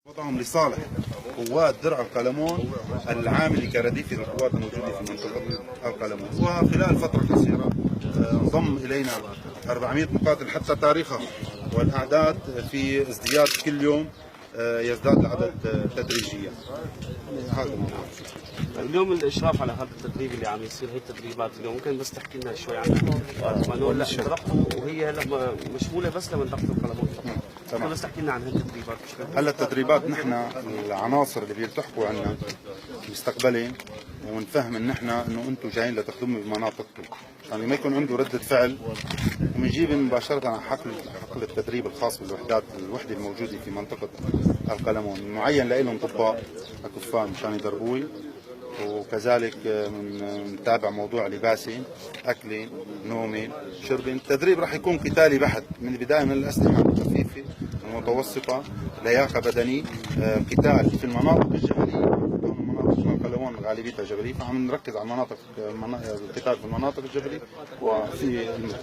وضعهم لصالح قوات درع القلمون العامل كرديف القوات الموجودة في منطقة القلمون. وخلال فترة قصيرة انضم إلينا 400 مقاتل حتى تاريخه، والأعداد في ازدياد كل يوم، يزداد العدد تدريجيا. هذا الموضوع. اليوم الاشراف على هذا التدريب اللي عم يصير، هي التدريبات اليوم ممكن بس تحكي لنا شوي عنها؟ وهي هلا مشموله بس لمنطقه القلمون فقط. تمام. بس تحكي لنا عن هالتدريبات. هلا التدريبات نحن العناصر اللي بيلتحقوا عنا مستقبلين، ونفهم ان احنا انه انتم جايين لتخدموا بمناطقكم، يعني ما يكون عنده ردة فعل، وبنجيب مباشرة على حقل التدريب الخاص بالوحدات الوحدة الموجودة في منطقة القلمون، معين لهم طباء أكفاء مشان يدربوي، وكذلك نتابع موضوع لباسي، أكلي، نومي، شربي. التدريب راح يكون قتالي بحت من البداية، من الأسلحة الخفيفة المتوسطة، لياقة بدني، قتال في المناطق الجبلية. مناطق القلمون غالبيتها جبلية، فعم نركز على القتال في المناطق الجبلية وفي المدن.